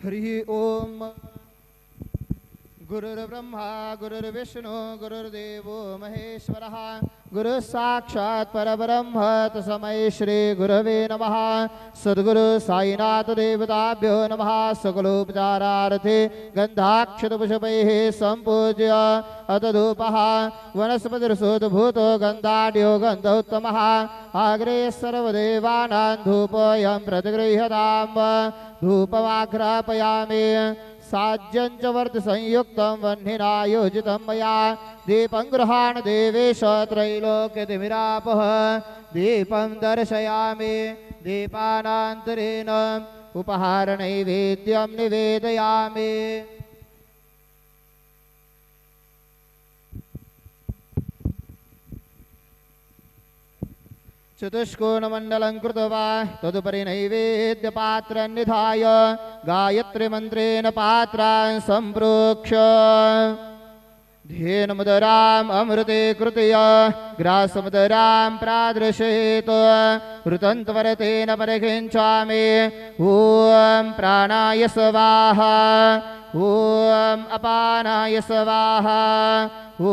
हरि ओम। गुरुर्ब्रह्मा गुरुर्विष्णु गुरुर्देवो महेश्वरः गुरु साक्षात् परब्रह्म तस्मै श्री गुरवे नमः। सद्गुरु साईनाथ देवताभ्यो नमः। सकलोपचारार्थे गन्धाक्षतपुष्पैः सम्पूज्य अतधूपः वनस्पतिर्सुतभूतो गन्धाढ्यो गन्धोत्तमः। अग्रे सर्वदेवानां धूपोऽयं प्रतिगृह्यताम्। धूपमाघ्रापयामि साज्यं च वर्त संयुक्तं वह्निना योजितं मया। दीपं गृहाण देवेश त्रैलोक्यतिमिरापः। दीपं दर्शयामि दीपानान्तरेण उपहारनैवेद्यं निवेदयामि। चतुष्कोणमण्डलं कृत्वा तदुपरि नैवेद्यपात्रं निधाय गायत्रीमन्त्रेण पात्रान् सम्प्रोक्ष्य धेनुमुदराम् अमृते कृतय ग्रासमुदरां प्रादृशेत ऋतं त्वरतेन परिकिञ्चामि। ॐ प्राणाय स्वाहा ॐ अपानाय स्वाहा ॐ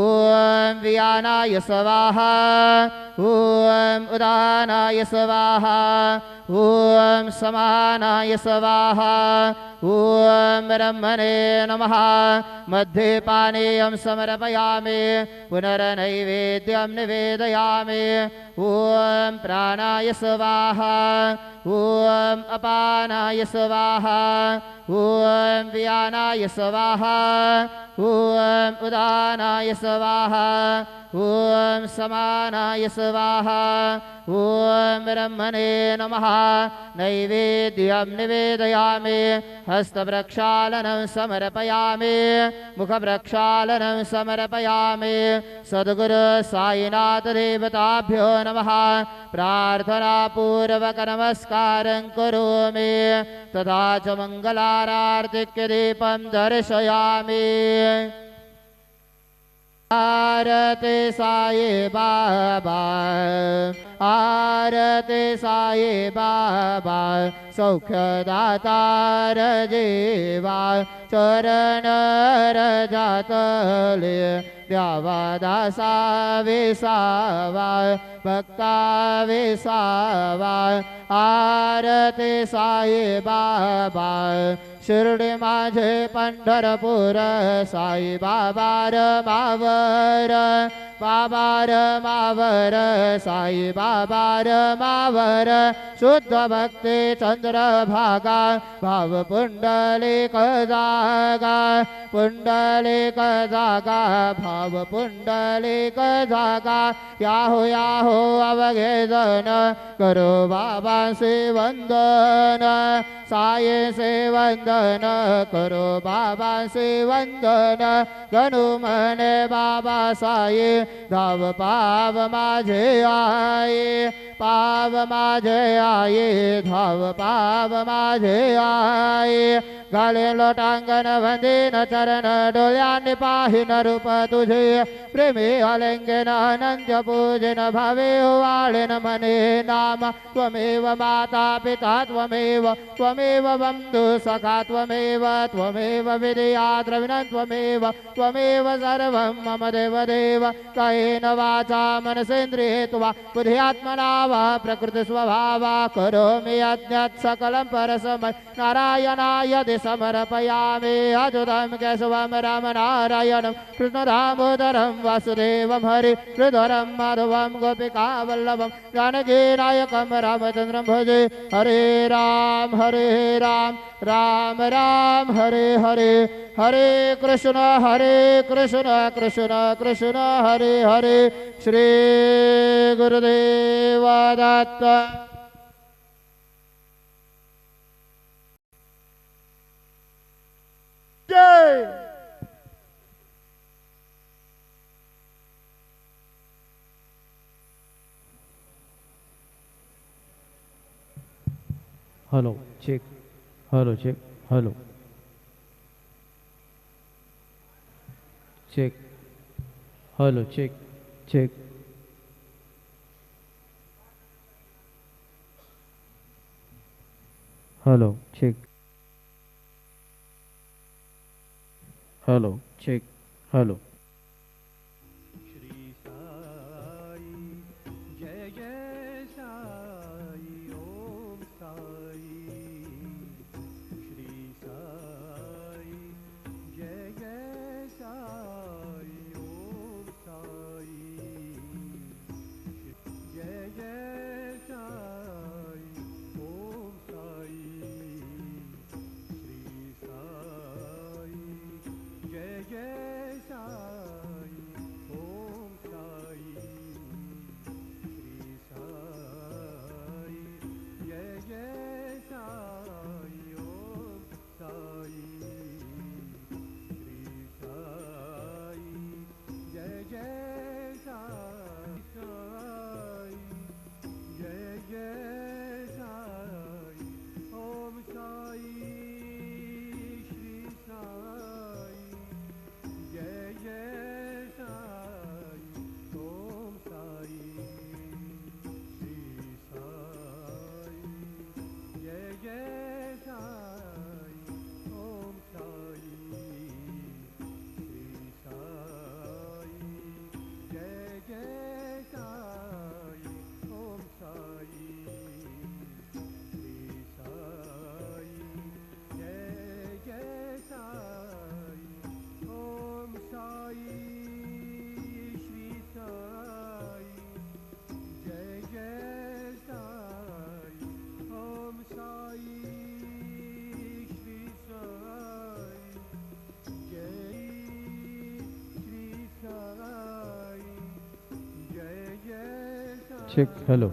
व्यानाय स्वाहा ॐ उदानाय स्वाहा ॐ समानाय स्वाहा ॐ ब्रह्मणे नमः। मध्ये पानीयं समर्पयामि पुनर्नैवेद्यं निवेदयामि। ॐ प्राणाय स्वाहा ॐ अपानाय स्वाहा ॐ व्यानाय स्वाहा ॐ उदानाय स्वाहा ॐ समानाय स्वाहा ॐ ब्रह्मणे नमः। नैवेद्यं निवेदयामि हस्तप्रक्षालनं समर्पयामि मुखप्रक्षालनं समर्पयामि। सद्गुरु साईनाथ देवताभ्यो नमः। प्रार्थनापूर्वक नमस्कारं करोमि तथा च मङ्गलारार्तिक्यदीपं दर्शयामि। आरती साई बाबा आरती साई बाबा सौख्यदातार जीवा चरण रजातले द्यावा दासा विसावा भक्ता विसावा। आरती साई बाबा शिर्डी माझे पंढरपूर साई बाबार मावर बाबार मावर साई बाबार मावर शुद्ध भक्ती चंद्रभागा भाव पुंडलिक जागा पुंडलिक जागा भाव पुंडलिक जागा। याहो अवघे जन करो बाबा से वंदन साये से वंदन करो बाबा से वंदन। गणु मने बाबा साये धाव पाव माझे आये पाव माझे आये धाव पाव माझे आये। घाले लोटांगण वंदीन चरण डोळ्यांनी पाहिन रूप तुझे प्रेमी अलिंगन अनंत पूजन भावे वाळेन मने नाम। त्वमेव माता पिता त्वमेव त्वमेव बंधु सखा त्वमेव त्वमेव विद्या द्रविणं त्वमेव त्वमेव सर्वं मम देवदेव। कायेन वाचा मनसेन्द्रियेण वा बुद्ध्यात्मना वा प्रकृति स्वभावा करोमि यज्ञत् सकलं परस्मै नारायणाय समर्पयामि। अच्युतं केशवं राम नारायणं कृष्ण दामोदरं वासुदेवं हरि श्रीधरं माधवं गोपिका वल्लभं जानकी नायकं रामचन्द्रं भजे। हरे राम राम राम हरे हरे हरे कृष्ण कृष्ण कृष्ण हरे हरे। श्री गुरुदेव दत्त। जय। Hello check hello check hello check hello check check hello check Hello, check. Hello. Shri Sai जय जय साई ओम साई श्री साई जय जय साई ओम साई जय जय साई ओम साई श्री साई जय जय साई ओम साई श्री साई जय जय साई ओम साई श्री साई जय जय साई जय जय साई ओम साई श्री साई जय जय साई ओम साई श्री साई जय जय साई ओम साई श्री साई जय जय साई ओम साई श्री साई जय जय साई ओम साई श्री साई जय जय साई ओम साई श्री साई जय श्री साई जय जय Check. Hello.